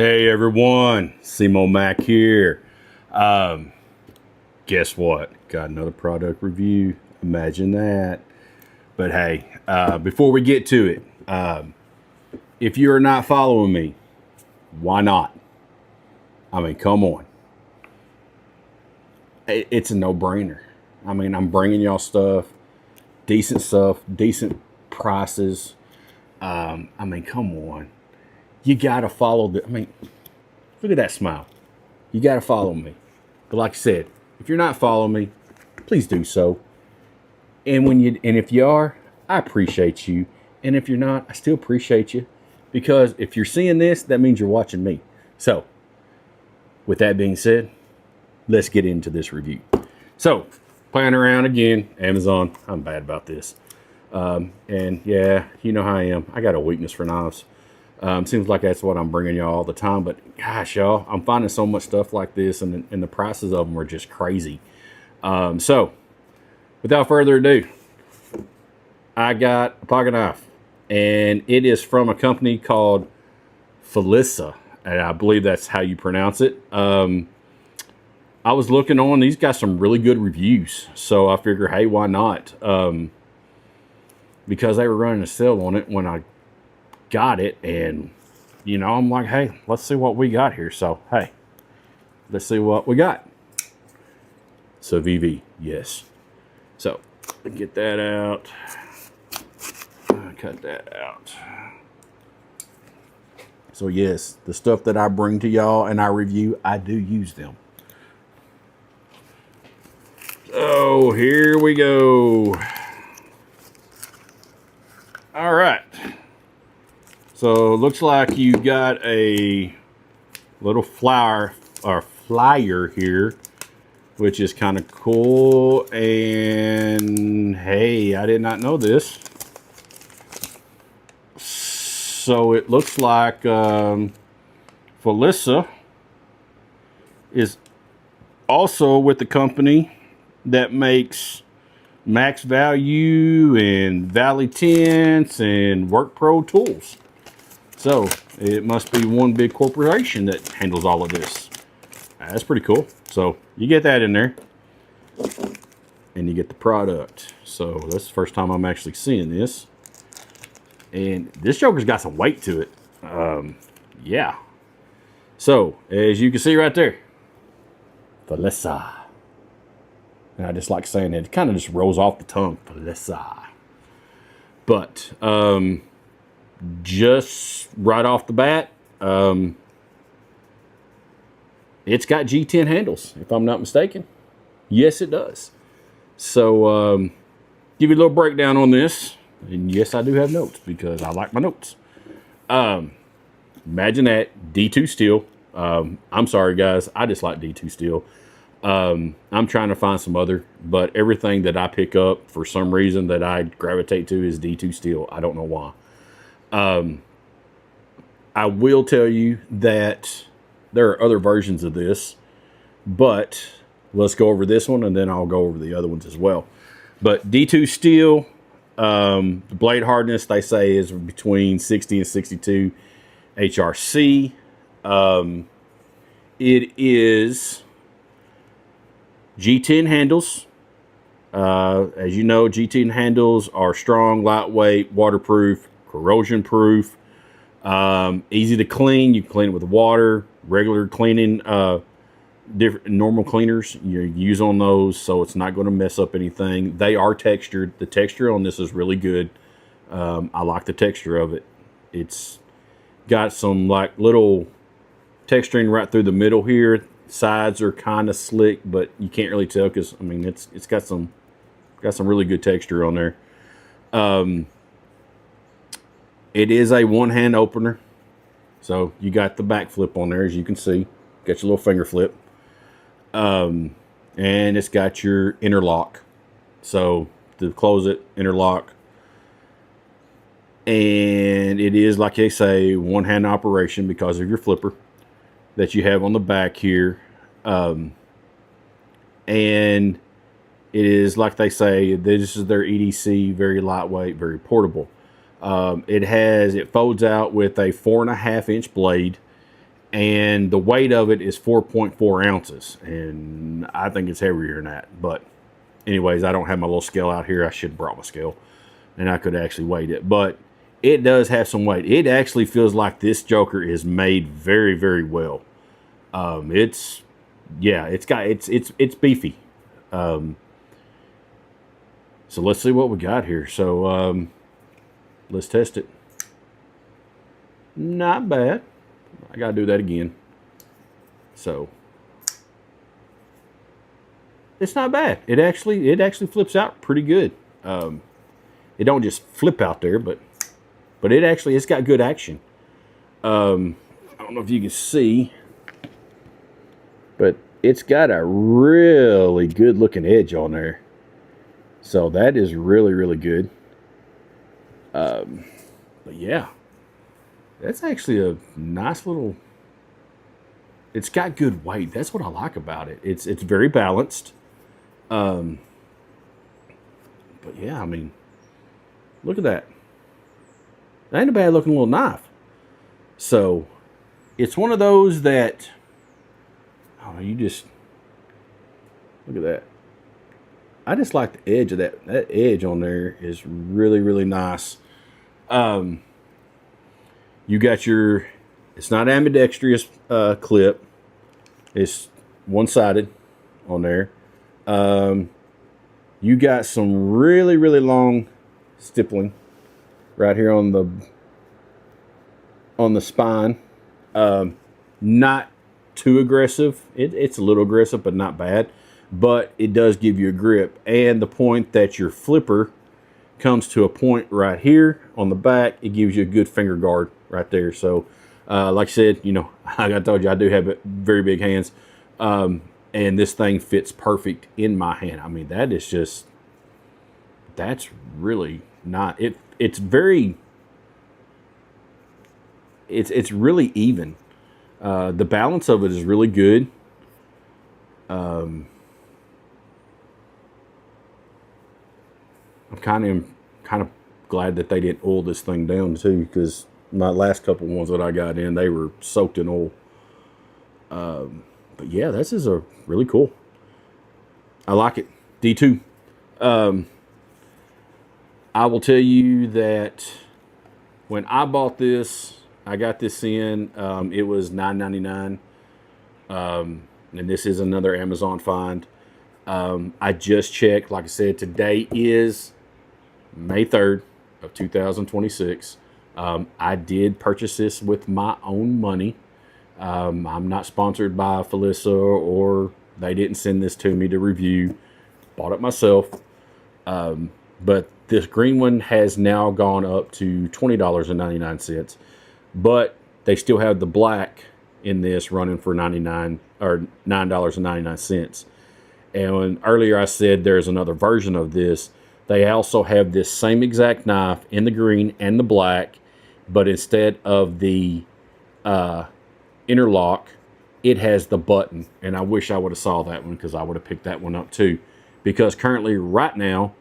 Hey everyone, SEMO-MAC here. Guess what? Got another product review. Imagine that. But hey, before we get to it, if you're not following me, why not? I mean, come on. It's a no-brainer. I mean, I'm bringing y'all stuff, decent prices. I mean, come on. You gotta follow the, I mean, look at that smile. You gotta follow me. But like I said, if you're not following me, please do so. And if you are, I appreciate you. And if you're not, I still appreciate you. Because if you're seeing this, that means you're watching me. So, with that being said, let's get into this review. So, playing around again, Amazon. I'm bad about this. And yeah, you know how I am. I got a weakness for knives. Seems like that's what I'm bringing y'all all the time, but gosh, y'all, I'm finding so much stuff like this, and the prices of them are just crazy. So, without further ado, I got a pocket knife, and it is from a company called FLISSA, and I believe that's how you pronounce it. I was looking on; these got some really good reviews, so I figure, hey, why not? Because they were running a sale on it when I got it, and you know, I'm like, hey, let's see what we got here. So hey, let's see what we got. So VV, yes. So get that out, cut that out. So yes, the stuff that I bring to y'all and I review, I do use them. So here we go. All right. So it looks like you got a little flyer here, which is kind of cool. And hey, I did not know this. So it looks like FLISSA is also with the company that makes Max Value and Valley Tints and Work Pro tools. So it must be one big corporation that handles all of this. That's pretty cool. So you get that in there and you get the product. So that's the first time I'm actually seeing this. And this joker's got some weight to it. Yeah. So as you can see right there, FLISSA. And I just like saying it. It kind of just rolls off the tongue. FLISSA. But just right off the bat, it's got G10 handles, if I'm not mistaken. Yes, it does. So give you a little breakdown on this. And yes, I do have notes because I like my notes. Imagine that, D2 steel. I'm sorry, guys. I just like D2 steel. I'm trying to find some other, but everything that I pick up for some reason that I gravitate to is D2 steel. I don't know why. I will tell you that there are other versions of this, but let's go over this one and then I'll go over the other ones as well. But D2 steel, the blade hardness, they say, is between 60 and 62 HRC. It is G10 handles. As you know, G10 handles are strong, lightweight, waterproof, corrosion proof, easy to clean. You can clean it with water, regular cleaning, different normal cleaners you use on those, so it's not going to mess up anything. They are textured. The texture on this is really good. I like the texture of it. It's got some like little texturing right through the middle here. Sides are kind of slick, but you can't really tell because I mean it's got some really good texture on there. It is a one-hand opener, so you got the back flip on there, as you can see. Got your little finger flip, and it's got your interlock. So to close it, interlock, and it is, like they say, one-hand operation because of your flipper that you have on the back here. And it is, like they say, this is their EDC, very lightweight, very portable. It folds out with a 4.5-inch blade, and the weight of it is 4.4 ounces, and I think it's heavier than that. But anyways, I don't have my little scale out here. I should have brought my scale, and I could actually weigh it. But it does have some weight. It actually feels like this joker is made very, very well. It's beefy. So let's see what we got here. So let's test it. Not bad. I gotta do that again. So it's not bad. It actually flips out pretty good. It don't just flip out there, but it's got good action. I don't know if you can see, but it's got a really good looking edge on there. So that is really, really good. But yeah, that's actually a nice little, it's got good weight. That's what I like about it. It's very balanced. But yeah, I mean, look at that. That ain't a bad looking little knife. So it's one of those that, oh, you just, look at that. I just like the edge of that. That edge on there is really, really nice. You got your, it's not ambidextrous clip. It's one-sided on there. You got some really, really long stippling right here on the spine. Not too aggressive. It's a little aggressive, but not bad. But it does give you a grip. And the point that your flipper comes to a point right here on the back, it gives you a good finger guard right there. So like I said, you know, like I told you, I do have very big hands. And this thing fits perfect in my hand. I mean, that is just, that's really not, it's very, it's really even. The balance of it is really good. I'm kind of glad that they didn't oil this thing down too, because my last couple ones that I got in, they were soaked in oil. But yeah, this is a really cool. I like it. D2. I will tell you that when I bought this, I got this in, it was $9.99. And this is another Amazon find. I just checked, like I said, today is May 3rd of 2026. I did purchase this with my own money. I'm not sponsored by FLISSA, or they didn't send this to me to review. Bought it myself. But this green one has now gone up to $20.99. But they still have the black in this running for $9.99. And earlier I said there's another version of this. They also have this same exact knife in the green and the black, but instead of the interlock, it has the button. And I wish I would have saw that one, because I would have picked that one up too. Because currently, right now,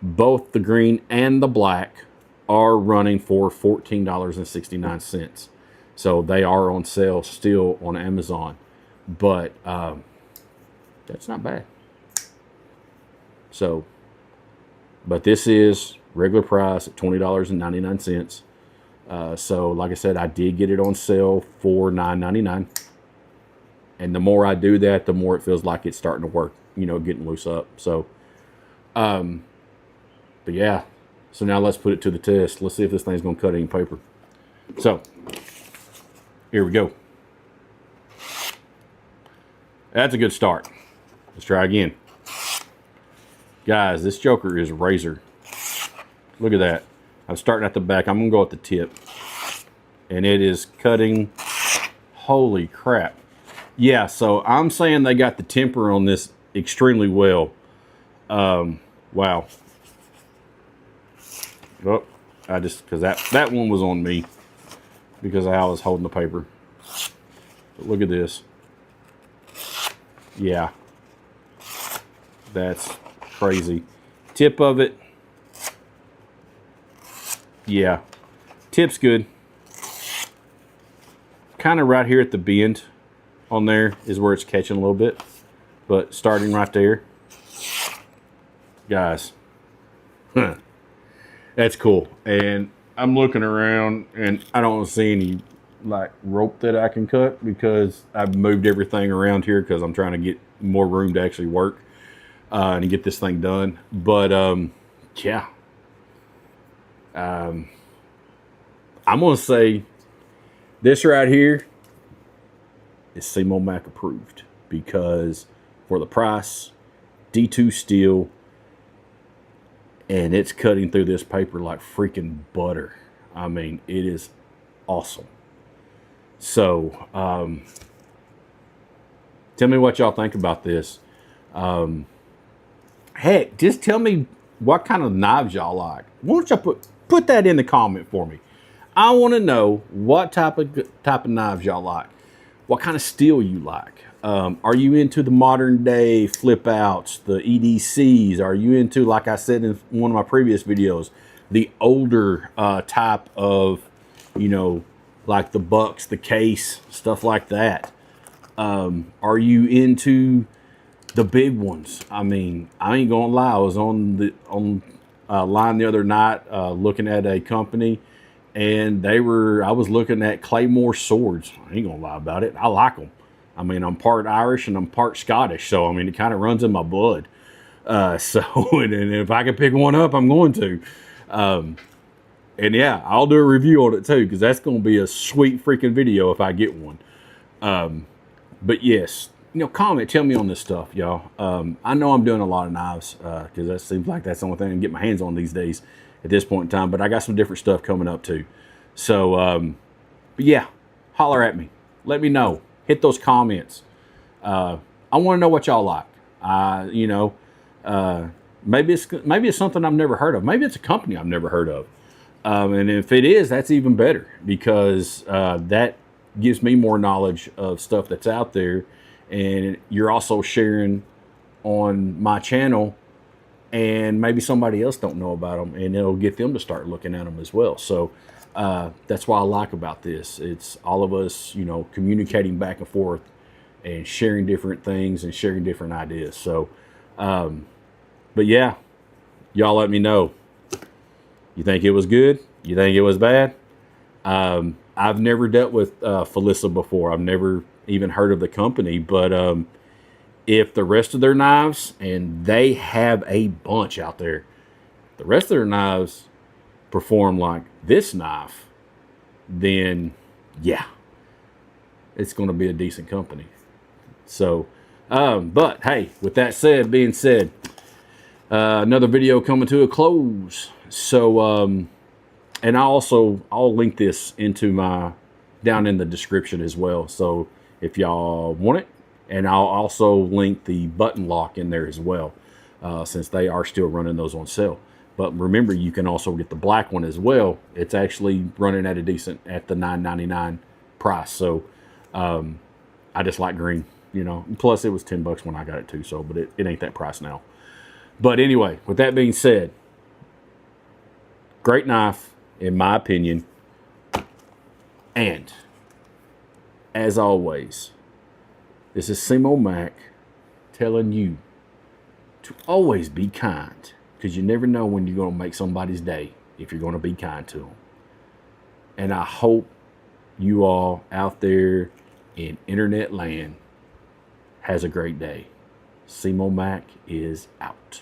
both the green and the black are running for $14.69. So they are on sale still on Amazon. But that's not bad. So, but this is regular price at $20.99. So like I said, I did get it on sale for $9.99. And the more I do that, the more it feels like it's starting to work, you know, getting loose up. So, but yeah. So now let's put it to the test. Let's see if this thing's going to cut any paper. So, here we go. That's a good start. Let's try again. Guys, this joker is razor. Look at that. I'm starting at the back. I'm going to go at the tip. And it is cutting. Holy crap. Yeah, so I'm saying they got the temper on this extremely well. Wow. Oh, because that one was on me, because I was holding the paper. But look at this. Yeah. That's crazy. Tip of it. Yeah. Tip's good. kind of right here at the bend on there is where it's catching a little bit. But starting right there, guys, that's cool. And I'm looking around and I don't see any like rope that I can cut because I've moved everything around here because I'm trying to get more room to actually work and to get this thing done. But yeah, I'm gonna say this right here is SEMO-MAC approved because for the price, D2 steel, and it's cutting through this paper like freaking butter. I mean, it is awesome. So, tell me what y'all think about this. Heck, just tell me what kind of knives y'all like. Why don't y'all put that in the comment for me? I want to know what type of knives y'all like. What kind of steel you like. Are you into the modern day flip outs, the EDCs? Are you into, like I said in one of my previous videos, the older type of, you know, like the bucks, the case, stuff like that? Are you into the big ones? I mean, I ain't gonna lie. I was on line the other night looking at a company, and I was looking at Claymore swords. I ain't gonna lie about it. I like them. I mean, I'm part Irish and I'm part Scottish, so I mean, it kind of runs in my blood. So, and if I can pick one up, I'm going to. And yeah, I'll do a review on it too, because that's going to be a sweet freaking video if I get one. But yes, you know, comment, tell me on this stuff, y'all. I know I'm doing a lot of knives because that seems like that's the only thing I can get my hands on these days at this point in time. But I got some different stuff coming up too. So, but yeah, holler at me. Let me know. Hit those comments. I want to know what y'all like. You know, maybe it's something I've never heard of. Maybe it's a company I've never heard of. And if it is, that's even better because that gives me more knowledge of stuff that's out there. And you're also sharing on my channel, and maybe somebody else don't know about them, and it'll get them to start looking at them as well. So that's what I like about this. It's all of us, you know, communicating back and forth and sharing different things and sharing different ideas. So, but yeah, y'all let me know. You think it was good? You think it was bad? I've never dealt with FLISSA before. I've never even heard of the company, but if the rest of their knives, and they have a bunch out there, the rest of their knives perform like this knife, then yeah, it's going to be a decent company. So, but hey, with that being said, another video coming to a close. So, and I'll link this into down in the description as well. So if y'all want it, and I'll also link the button lock in there as well, since they are still running those on sale. But remember, you can also get the black one as well. It's actually running at the $9.99 price. So I just like green, you know. Plus, it was $10 when I got it too. So, but it ain't that price now. But anyway, with that being said, great knife, in my opinion. And as always, this is SEMO-MAC telling you to always be kind, because you never know when you're going to make somebody's day if you're going to be kind to them. And I hope you all out there in internet land has a great day. SEMO-MAC is out.